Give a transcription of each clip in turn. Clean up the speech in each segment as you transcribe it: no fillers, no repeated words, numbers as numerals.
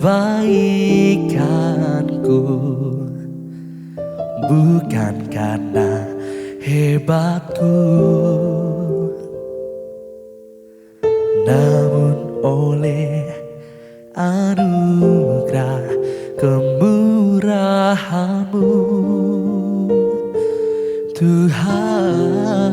kebaikanku, bukan karena hebatku, namun oleh anugerah kemurahan-Mu. Tuhan,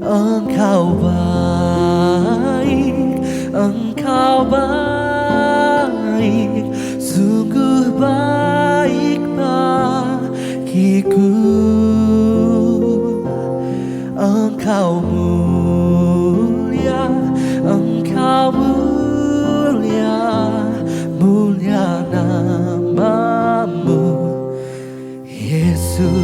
Engkau baik, Engkau baik, sungguh baik bagiku. Engkau mulia, Engkau mulia, mulia nama-Mu, Yesus.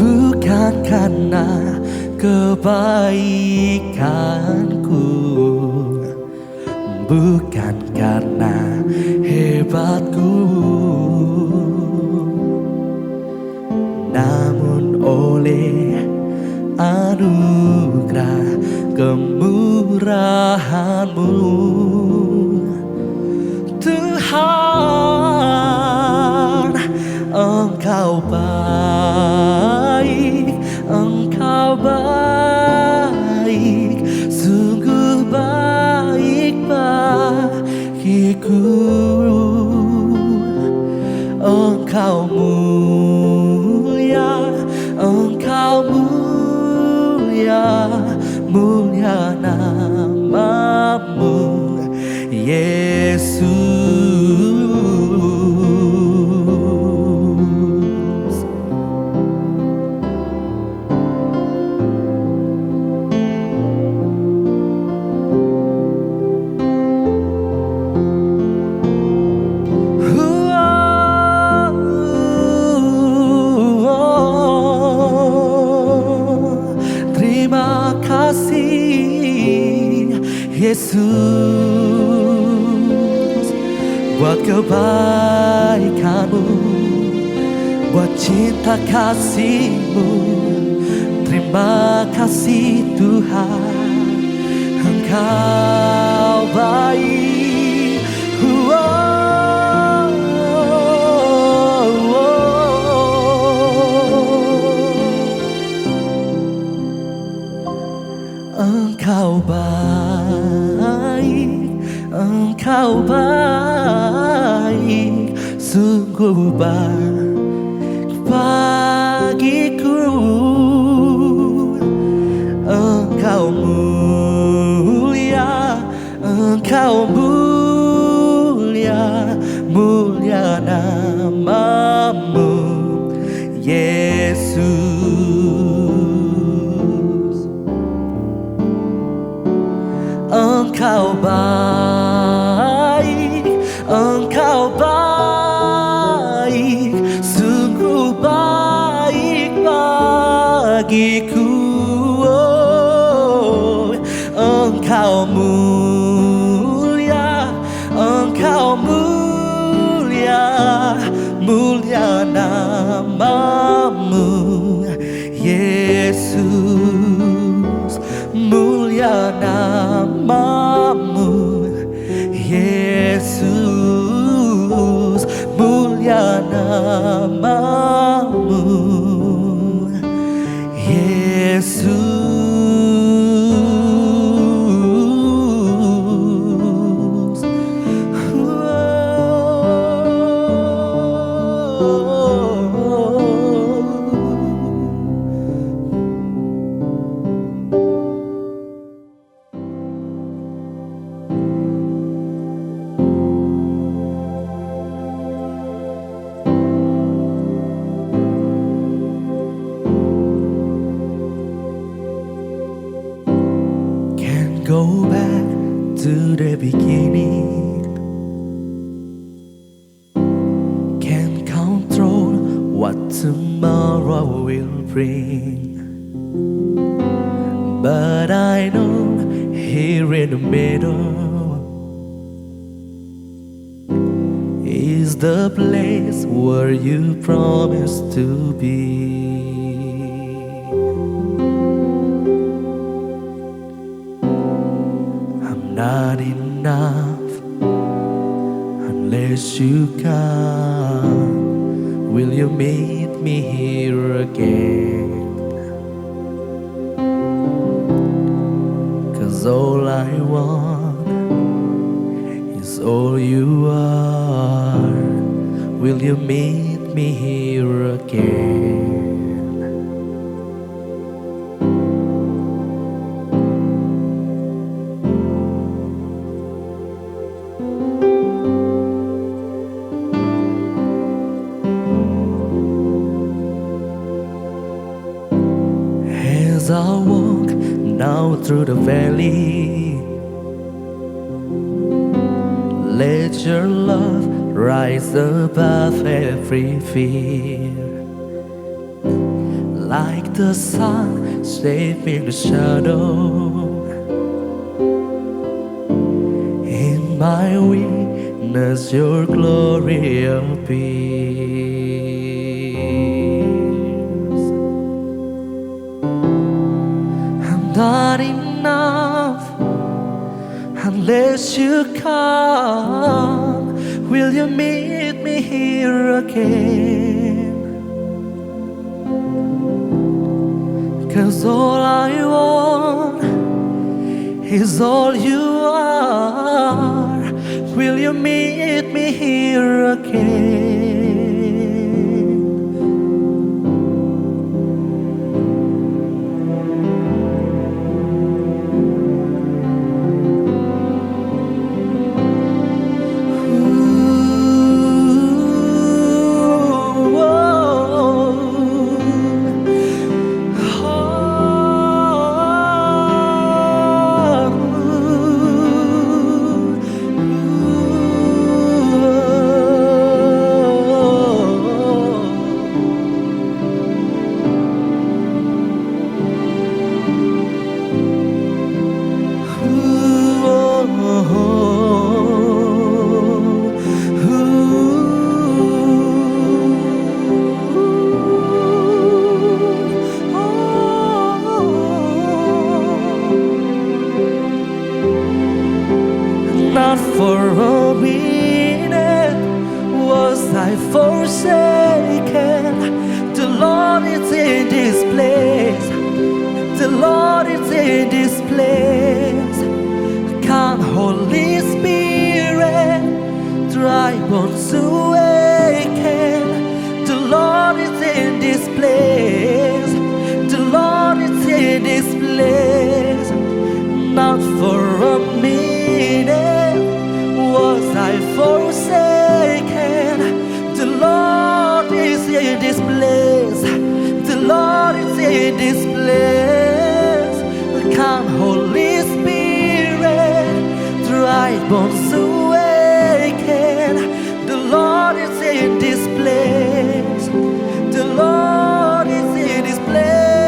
Bukan karena kebaikanku, bukan karena hebatku, namun oleh anugerah kemurahan-Mu. Tuhan, Engkau baik, Engkau baik, sungguh baik bagiku. Engkau mulia, Engkau mulia, mulia nama-Mu, Yesus. Terima kasih Yesus buat kebaikan-Mu, buat cinta kasih-Mu. Terima kasih Tuhan, Engkau baik. Engkau baik, Engkau baik, sungguh baik bagiku. Engkau mulia, Engkau mulia, mulia nama-Mu, Yesus. Engkau baik, Engkau baik, sungguh baik bagiku. Oh, Engkau mulia, Engkau mulia, mulia nama-Mu, Yesus. Mulia nama-Mu, Yesus. Mulia nama-Mu, Yesus. Go back to the beginning, can't control what tomorrow will bring, but I know here in the middle the place where you promised to be. I'm not enough unless you come. Will you meet me here again? 'Cause all I want is all you are. Will you meet me here again? As I walk now through the valley, let your love rise above every fear. Like the sun shaping the shadow, in my weakness your glory appears. I'm not enough unless you come. Will you meet me here again? 'Cause all I want is all you are. Will you meet me here again? Not for a minute was I forsaken. The Lord is in this place. The Lord is in this place. Come, Holy Spirit, dry bones awaken. The Lord is in this place. The Lord is in this place. Not for a minute was I forsaken. The Lord is in this place. The Lord is in this place. Come, Holy Spirit, dry bones awaken. The Lord is in this place. The Lord is in this place.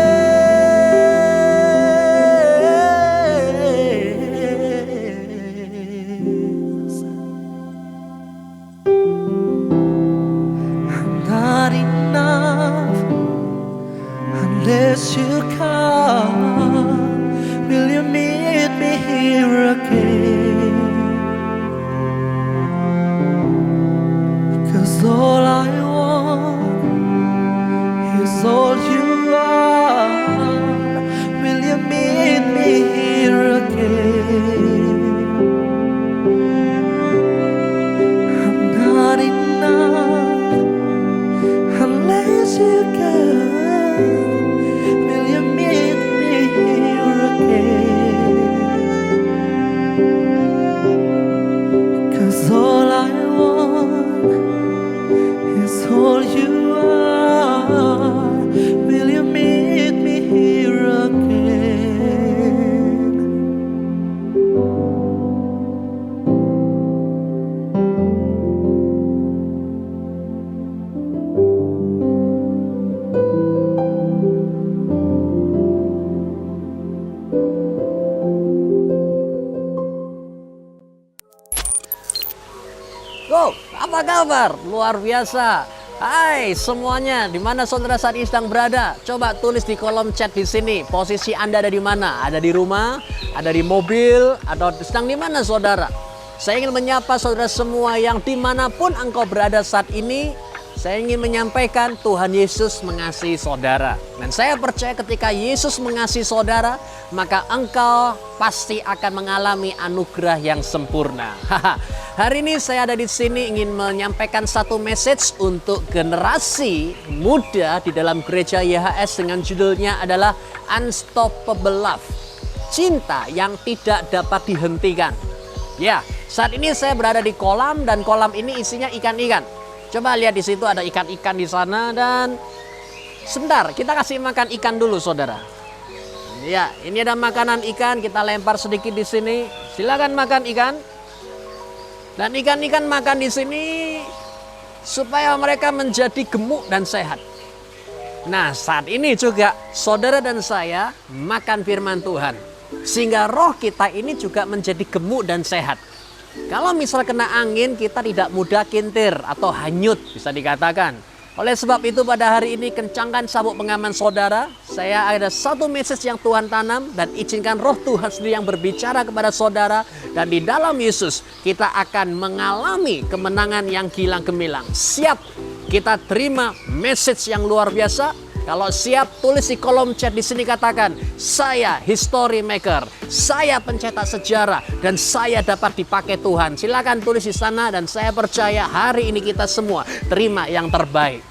Not enough unless you come. Will you meet me here again? 'Cause all I want is all you are. Will you meet me here again? I'm not enough unless you come. Will you meet me here again? 'Cause all I want is all you are. Will you meet me here again? kabar? Luar biasa. Hai semuanya, di mana saudara saat ini sedang berada? Coba tulis di kolom chat di sini. Posisi Anda ada di mana? Ada di rumah, ada di mobil, atau sedang di mana saudara? Saya ingin menyapa saudara semua yang dimanapun engkau berada saat ini. Saya ingin menyampaikan Tuhan Yesus mengasihi saudara. Dan saya percaya ketika Yesus mengasihi saudara, maka engkau pasti akan mengalami anugerah yang sempurna. Hari ini saya ada di sini ingin menyampaikan satu message untuk generasi muda di dalam gereja YHS dengan judulnya adalah Unstoppable Love. Cinta yang tidak dapat dihentikan. Ya, saat ini saya berada di kolam dan kolam ini isinya ikan-ikan. Coba lihat di situ ada ikan-ikan di sana dan sebentar kita kasih makan ikan dulu saudara. Ya, ini ada makanan ikan, kita lempar sedikit di sini. Silakan makan ikan. Dan ikan-ikan makan di sini supaya mereka menjadi gemuk dan sehat. Nah, saat ini juga saudara dan saya makan firman Tuhan sehingga roh kita ini juga menjadi gemuk dan sehat. Kalau misal kena angin, kita tidak mudah kintir atau hanyut, bisa dikatakan. Oleh sebab itu pada hari ini kencangkan sabuk pengaman saudara. Saya ada satu message yang Tuhan tanam dan izinkan roh Tuhan sendiri yang berbicara kepada saudara. Dan di dalam Yesus kita akan mengalami kemenangan yang gilang gemilang. Siap kita terima message yang luar biasa? Kalau siap, tulis di kolom chat di sini katakan, saya history maker, saya pencetak sejarah, dan saya dapat dipakai Tuhan. Silakan tulis di sana dan saya percaya hari ini kita semua terima yang terbaik.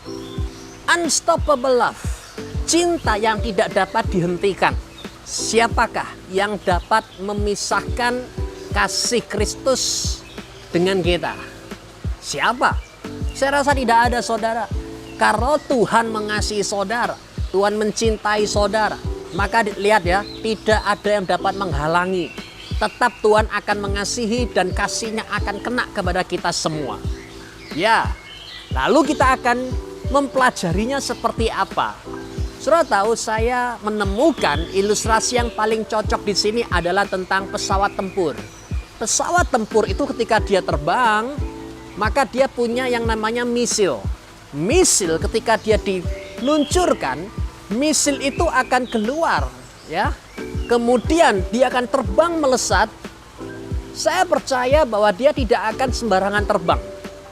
Unstoppable love, cinta yang tidak dapat dihentikan. Siapakah yang dapat memisahkan kasih Kristus dengan kita? Siapa? Saya rasa tidak ada saudara. Kalau Tuhan mengasihi saudara, Tuhan mencintai saudara, maka lihat ya, tidak ada yang dapat menghalangi. Tetap Tuhan akan mengasihi dan kasihnya akan kena kepada kita semua. Ya, lalu kita akan mempelajarinya seperti apa. Saudara tahu saya menemukan ilustrasi yang paling cocok di sini adalah tentang pesawat tempur. Pesawat tempur itu ketika dia terbang, maka dia punya yang namanya misil. Misil ketika dia diluncurkan, misil itu akan keluar, ya. Kemudian dia akan terbang melesat. Saya percaya bahwa dia tidak akan sembarangan terbang,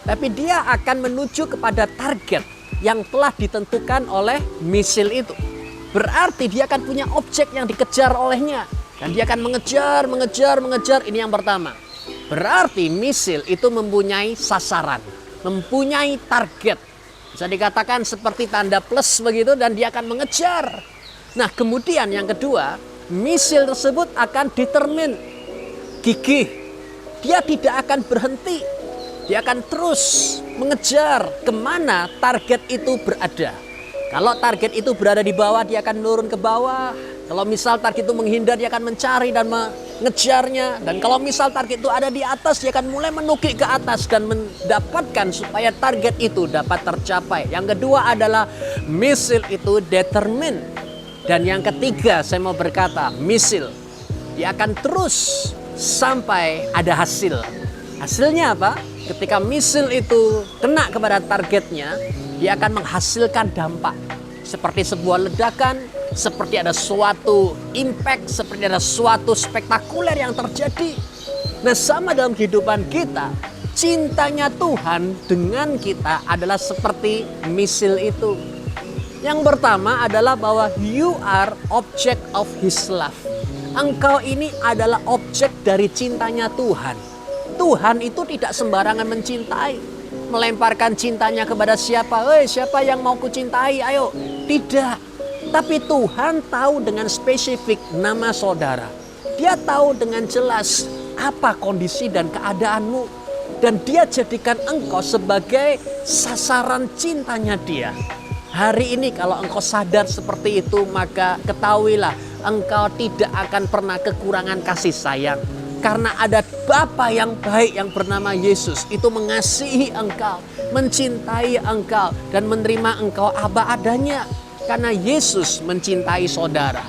tapi dia akan menuju kepada target yang telah ditentukan oleh misil itu. Berarti dia akan punya objek yang dikejar olehnya dan dia akan mengejar. Ini yang pertama. Berarti misil itu mempunyai sasaran, mempunyai target. Bisa dikatakan seperti tanda plus begitu dan dia akan mengejar. Nah kemudian yang kedua, misil tersebut akan determine, gigih. Dia tidak akan berhenti. Dia akan terus mengejar kemana target itu berada. Kalau target itu berada di bawah, dia akan turun ke bawah. Kalau misal target itu menghindar, dia akan mencari dan mengejarnya. Dan kalau misal target itu ada di atas, dia akan mulai menukik ke atas dan mendapatkan supaya target itu dapat tercapai. Yang kedua adalah misil itu determine. Dan yang ketiga saya mau berkata, misil dia akan terus sampai ada hasil. Hasilnya apa? Ketika misil itu kena kepada targetnya, dia akan menghasilkan dampak. Seperti sebuah ledakan, seperti ada suatu impact, seperti ada suatu spektakuler yang terjadi. Nah sama dalam kehidupan kita, cintanya Tuhan dengan kita adalah seperti misil itu. Yang pertama adalah bahwa you are object of His love. Engkau ini adalah objek dari cintanya Tuhan. Tuhan itu tidak sembarangan mencintai, melemparkan cintanya kepada siapa. Siapa yang mau kucintai, ayo. Tidak. Tapi Tuhan tahu dengan spesifik nama saudara. Dia tahu dengan jelas apa kondisi dan keadaanmu. Dan dia jadikan engkau sebagai sasaran cintanya dia. Hari ini kalau engkau sadar seperti itu, maka ketahuilah engkau tidak akan pernah kekurangan kasih sayang. Karena ada Bapa yang baik yang bernama Yesus. Itu mengasihi engkau, mencintai engkau, dan menerima engkau apa adanya. Karena Yesus mencintai saudara.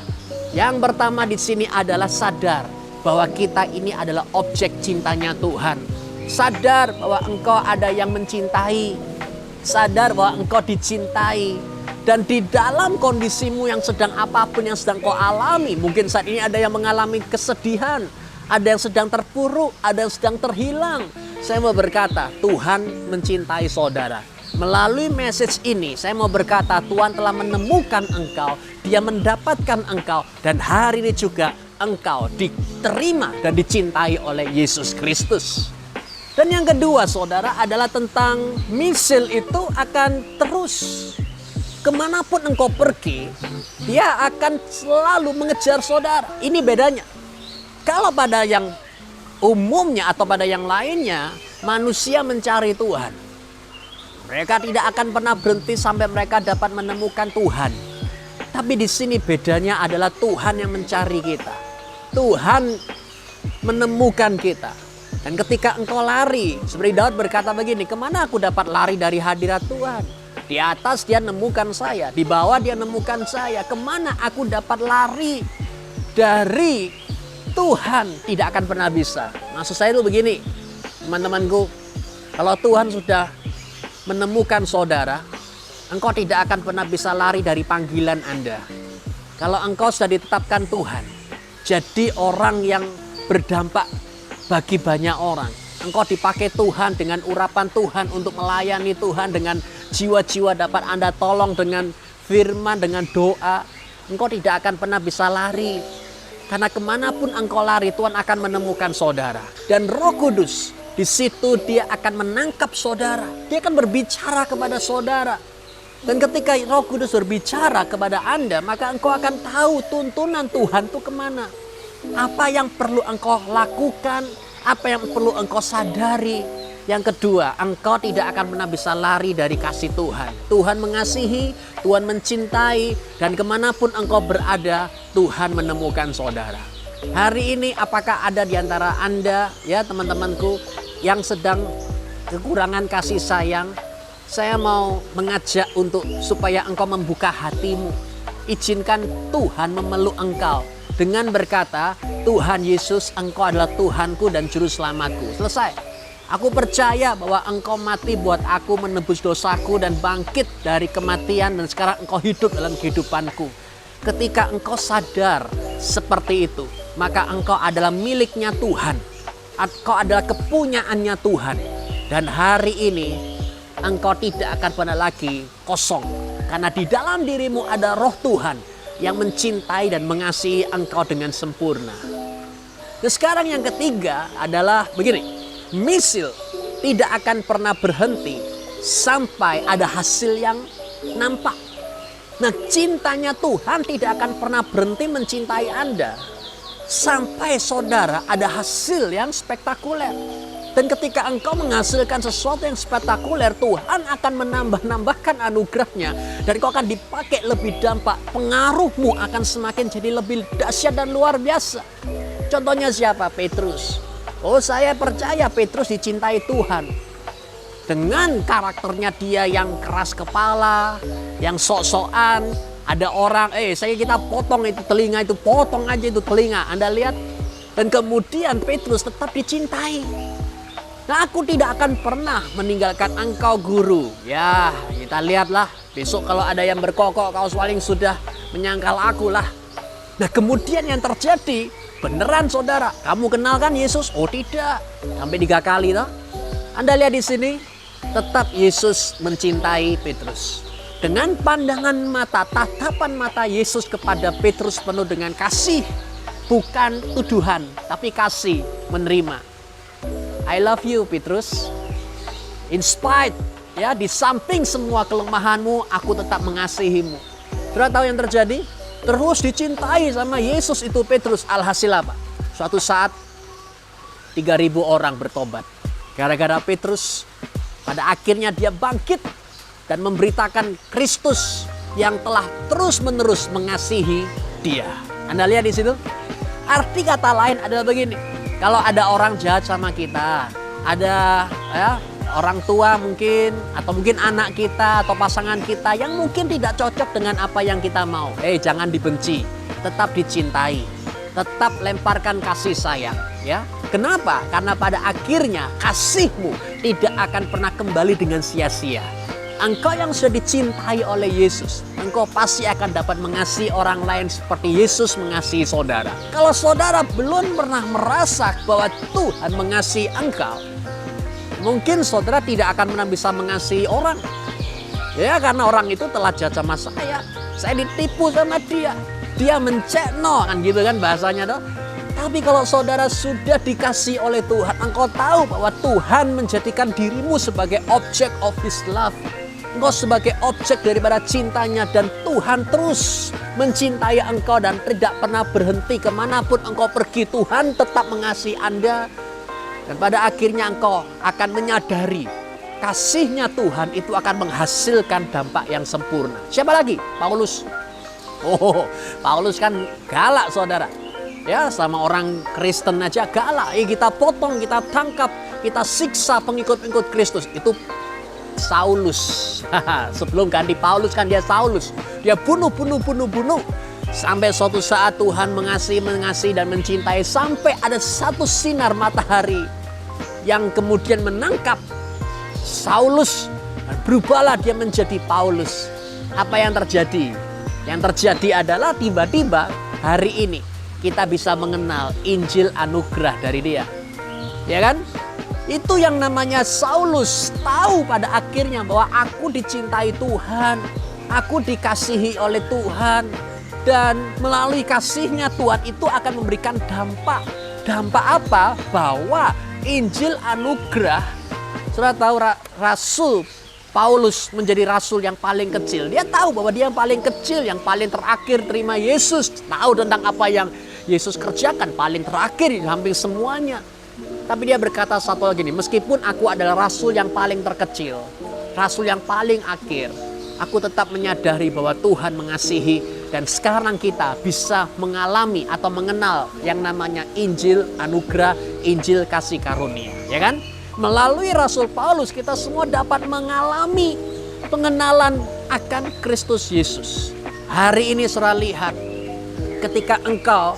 Yang pertama di sini adalah sadar bahwa kita ini adalah objek cintanya Tuhan. Sadar bahwa engkau ada yang mencintai. Sadar bahwa engkau dicintai. Dan di dalam kondisimu yang sedang apapun yang sedang kau alami. Mungkin saat ini ada yang mengalami kesedihan. Ada yang sedang terpuruk, ada yang sedang terhilang. Saya mau berkata, Tuhan mencintai saudara. Melalui message ini, saya mau berkata, Tuhan telah menemukan engkau. Dia mendapatkan engkau. Dan hari ini juga engkau diterima dan dicintai oleh Yesus Kristus. Dan yang kedua, saudara, adalah tentang misil itu akan terus. Kemanapun engkau pergi, dia akan selalu mengejar saudara. Ini bedanya. Kalau pada yang umumnya atau pada yang lainnya, manusia mencari Tuhan. Mereka tidak akan pernah berhenti sampai mereka dapat menemukan Tuhan. Tapi di sini bedanya adalah Tuhan yang mencari kita. Tuhan menemukan kita. Dan ketika engkau lari, seperti Daud berkata begini, kemana aku dapat lari dari hadirat Tuhan? Di atas dia nemukan saya, di bawah dia nemukan saya. Kemana aku dapat lari dari Tuhan? Tidak akan pernah bisa. Maksud saya itu begini, teman-temanku. Kalau Tuhan sudah menemukan saudara, engkau tidak akan pernah bisa lari dari panggilan Anda. Kalau engkau sudah ditetapkan Tuhan, jadi orang yang berdampak bagi banyak orang. Engkau dipakai Tuhan dengan urapan Tuhan untuk melayani Tuhan, dengan jiwa-jiwa dapat Anda tolong dengan firman, dengan doa. Engkau tidak akan pernah bisa lari. Karena kemanapun engkau lari, Tuhan akan menemukan saudara. Dan Roh Kudus, di situ dia akan menangkap saudara. Dia akan berbicara kepada saudara. Dan ketika Roh Kudus berbicara kepada Anda, maka engkau akan tahu tuntunan Tuhan itu kemana. Apa yang perlu engkau lakukan, apa yang perlu engkau sadari. Yang kedua, engkau tidak akan pernah bisa lari dari kasih Tuhan. Tuhan mengasihi, Tuhan mencintai, dan kemanapun engkau berada, Tuhan menemukan saudara. Hari ini apakah ada di antara Anda, ya teman-temanku, yang sedang kekurangan kasih sayang? Saya mau mengajak untuk supaya engkau membuka hatimu. Izinkan Tuhan memeluk engkau dengan berkata, Tuhan Yesus, engkau adalah Tuhanku dan Juru Selamatku. Selesai. Aku percaya bahwa engkau mati buat aku, menebus dosaku dan bangkit dari kematian, dan sekarang engkau hidup dalam kehidupanku. Ketika engkau sadar seperti itu, maka engkau adalah miliknya Tuhan. Engkau adalah kepunyaannya Tuhan. Dan hari ini engkau tidak akan pernah lagi kosong. Karena di dalam dirimu ada Roh Tuhan yang mencintai dan mengasihi engkau dengan sempurna. Dan sekarang yang ketiga adalah begini. Misil tidak akan pernah berhenti sampai ada hasil yang nampak. Nah, cintanya Tuhan tidak akan pernah berhenti mencintai Anda sampai saudara ada hasil yang spektakuler. Dan ketika engkau menghasilkan sesuatu yang spektakuler, Tuhan akan menambah-nambahkan anugerahnya. Dan kau akan dipakai lebih dampak. Pengaruhmu akan semakin jadi lebih dahsyat dan luar biasa. Contohnya siapa? Petrus. Oh, saya percaya Petrus dicintai Tuhan. Dengan karakternya dia yang keras kepala, yang sok-sokan. Ada orang, kita potong itu telinga, itu potong aja itu telinga. Anda lihat? Dan kemudian Petrus tetap dicintai. Nah, aku tidak akan pernah meninggalkan engkau guru. Ya, kita lihatlah. Besok kalau ada yang berkokok, kau paling sudah menyangkal aku lah. Nah, kemudian yang terjadi, beneran saudara, kamu kenal kan Yesus? Oh tidak, sampai 3 kali toh. Anda lihat di sini, tetap Yesus mencintai Petrus. Dengan pandangan mata, tatapan mata Yesus kepada Petrus penuh dengan kasih. Bukan tuduhan, tapi kasih, menerima. I love you Petrus. In spite, ya, di samping semua kelemahanmu, aku tetap mengasihimu. Saudara tahu yang terjadi? Terus dicintai sama Yesus itu Petrus. Alhasil apa? Suatu saat 3.000 orang bertobat. Gara-gara Petrus, pada akhirnya dia bangkit dan memberitakan Kristus yang telah terus-menerus mengasihi dia. Anda lihat di situ? Arti kata lain adalah begini. Kalau ada orang jahat sama kita, ada orang tua mungkin, atau mungkin anak kita atau pasangan kita yang mungkin tidak cocok dengan apa yang kita mau. Jangan dibenci, tetap dicintai, tetap lemparkan kasih sayang. Ya, kenapa? Karena pada akhirnya kasihmu tidak akan pernah kembali dengan sia-sia. Engkau yang sudah dicintai oleh Yesus, engkau pasti akan dapat mengasihi orang lain seperti Yesus mengasihi saudara. Kalau saudara belum pernah merasa bahwa Tuhan mengasihi engkau, mungkin saudara tidak akan pernah bisa mengasihi orang. Ya, karena orang itu telah jahat sama saya ditipu sama dia mencekno, kan gitu kan bahasanya toh. Tapi kalau saudara sudah dikasih oleh Tuhan, engkau tahu bahwa Tuhan menjadikan dirimu sebagai object of His love. Engkau sebagai objek daripada cintanya, dan Tuhan terus mencintai engkau dan tidak pernah berhenti kemanapun engkau pergi. Tuhan tetap mengasihi Anda, dan pada akhirnya engkau akan menyadari kasihnya Tuhan itu akan menghasilkan dampak yang sempurna. Siapa lagi? Paulus. Oh, Paulus kan galak saudara. Ya, sama orang Kristen aja galak. Kita potong, kita tangkap, kita siksa pengikut-pengikut Kristus. Itu Saulus. Sebelum ganti Paulus kan dia Saulus. Dia bunuh. Sampai suatu saat Tuhan mengasihi dan mencintai. Sampai ada satu sinar matahari yang kemudian menangkap Saulus. Dan berubahlah dia menjadi Paulus. Apa yang terjadi? Yang terjadi adalah tiba-tiba hari ini kita bisa mengenal Injil anugerah dari dia. Ya kan? Itu yang namanya Saulus tahu pada akhirnya bahwa aku dicintai Tuhan. Aku dikasihi oleh Tuhan. Dan melalui kasihnya Tuhan itu akan memberikan dampak. Dampak apa? Bahwa Injil anugerah. Saudara tahu Rasul Paulus menjadi rasul yang paling kecil. Dia tahu bahwa dia yang paling kecil, yang paling terakhir terima Yesus. Tahu tentang apa yang Yesus kerjakan, paling terakhir di samping semuanya. Tapi dia berkata satu lagi nih, meskipun aku adalah rasul yang paling terkecil, rasul yang paling akhir, aku tetap menyadari bahwa Tuhan mengasihi, dan sekarang kita bisa mengalami atau mengenal yang namanya Injil anugerah, Injil kasih karunia, ya kan? Melalui Rasul Paulus kita semua dapat mengalami pengenalan akan Kristus Yesus. Hari ini saudara lihat, ketika engkau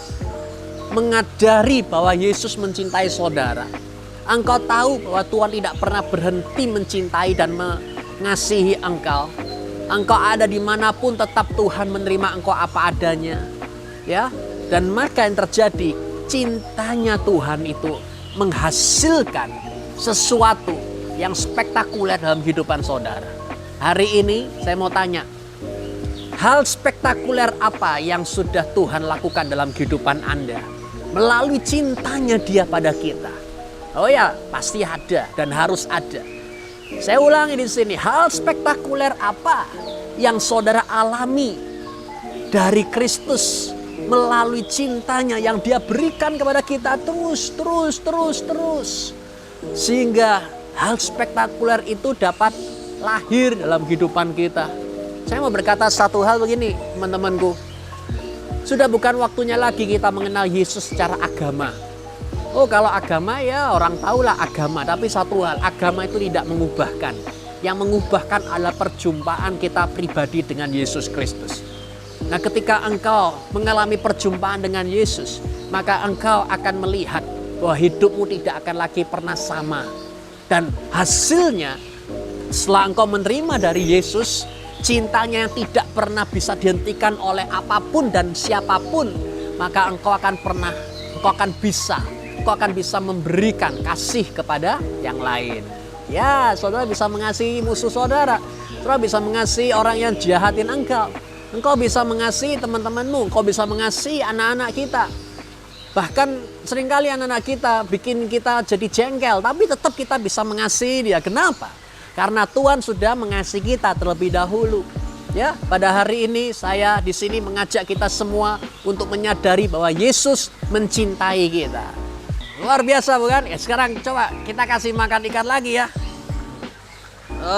mengadari bahwa Yesus mencintai saudara, engkau tahu bahwa Tuhan tidak pernah berhenti mencintai dan mengasihi engkau. Engkau ada dimanapun tetap Tuhan menerima engkau apa adanya, ya. Dan maka yang terjadi, cintanya Tuhan itu menghasilkan sesuatu yang spektakuler dalam kehidupan saudara. Hari ini saya mau tanya, hal spektakuler apa yang sudah Tuhan lakukan dalam kehidupan Anda melalui cintanya Dia pada kita? Oh ya, pasti ada dan harus ada. Saya ulangi di sini, hal spektakuler apa yang saudara alami dari Kristus melalui cintanya yang Dia berikan kepada kita terus. Sehingga hal spektakuler itu dapat lahir dalam kehidupan kita. Saya mau berkata satu hal begini, teman-temanku. Sudah bukan waktunya lagi kita mengenal Yesus secara agama. Oh, kalau agama ya orang tahulah agama. Tapi satu hal, agama itu tidak mengubahkan. Yang mengubahkan adalah perjumpaan kita pribadi dengan Yesus Kristus. Nah, ketika engkau mengalami perjumpaan dengan Yesus, maka engkau akan melihat bahwa hidupmu tidak akan lagi pernah sama. Dan hasilnya, setelah engkau menerima dari Yesus, cintanya yang tidak pernah bisa dihentikan oleh apapun dan siapapun, maka engkau akan bisa memberikan kasih kepada yang lain. Ya, saudara bisa mengasihi musuh saudara. Saudara bisa mengasihi orang yang jahatin engkau. Engkau bisa mengasihi teman-temanmu. Engkau bisa mengasihi anak-anak kita. Bahkan seringkali anak-anak kita bikin kita jadi jengkel, tapi tetap kita bisa mengasihi dia. Kenapa? Karena Tuhan sudah mengasihi kita terlebih dahulu. Ya, pada hari ini saya di sini mengajak kita semua untuk menyadari bahwa Yesus mencintai kita. Luar biasa bukan? Ya, sekarang coba kita kasih makan ikan lagi ya.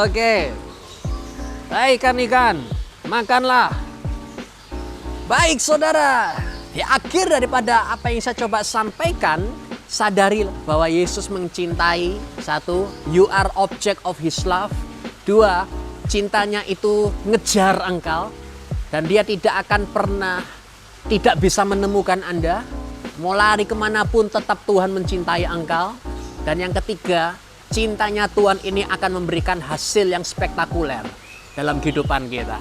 Oke. Hai ikan-ikan, makanlah. Baik saudara. Di akhir daripada apa yang saya coba sampaikan, sadari bahwa Yesus mencintai. Satu, you are object of His love. Dua, cintanya itu ngejar engkau. Dan Dia tidak akan pernah tidak bisa menemukan Anda. mau lari kemanapun tetap Tuhan mencintai engkau. Dan yang ketiga, cintanya Tuhan ini akan memberikan hasil yang spektakuler dalam kehidupan kita.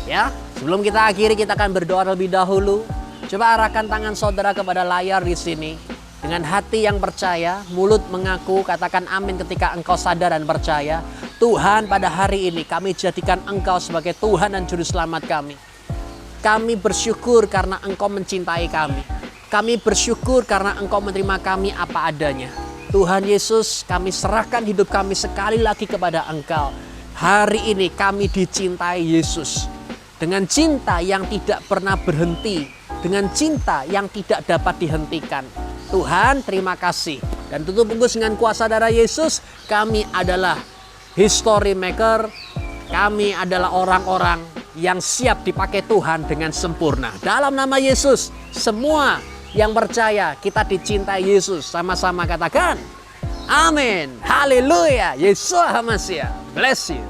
Ya, sebelum kita akhiri, kita akan berdoa terlebih dahulu. Coba arahkan tangan saudara kepada layar di sini. Dengan hati yang percaya, mulut mengaku, katakan amin ketika engkau sadar dan percaya. Tuhan, pada hari ini kami jadikan Engkau sebagai Tuhan dan Juru Selamat kami. Kami bersyukur karena Engkau mencintai kami. Kami bersyukur karena Engkau menerima kami apa adanya. Tuhan Yesus, kami serahkan hidup kami sekali lagi kepada Engkau. Hari ini kami dicintai Yesus. Dengan cinta yang tidak pernah berhenti. Dengan cinta yang tidak dapat dihentikan. Tuhan, terima kasih. Dan tutup bungkus dengan kuasa darah Yesus, kami adalah history maker. Kami adalah orang-orang yang siap dipakai Tuhan dengan sempurna. Dalam nama Yesus, semua yang percaya kita dicintai Yesus. Sama-sama katakan, amin. Haleluya. Yesus HaMashiach. Bless you.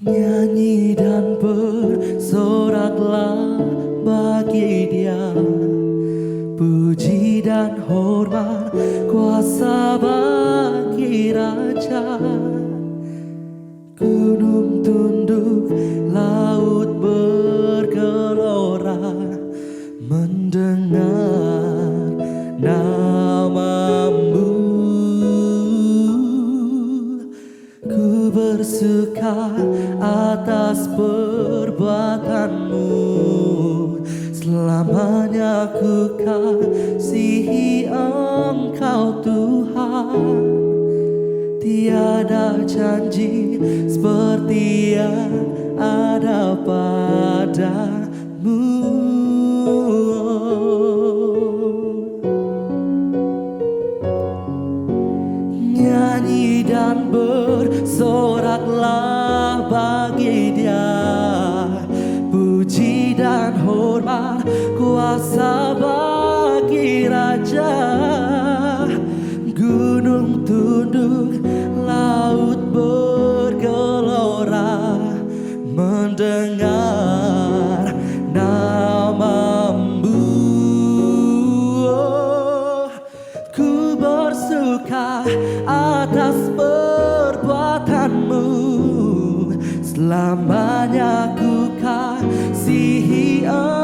Nyanyi dan bersoraklah bagi Dia, puji dan hormat kuasa bagi Raja. Gunung tunduk, laut bergelora mendengar nama-Mu. Ku bersuka atas perbuatan-Mu, selamanya ku kasihi Engkau Tuhan. Tiada janji seperti yang ada padamu. Nyanyi dan bersoraklah bagi Dia, puji dan hormat kuasa bagi Raja. Gunung tunduk, laut bergelora mendengar nama-Mu. Oh, ku bersuka atas perbuatan-Mu, selamanya ku kasihi Engkau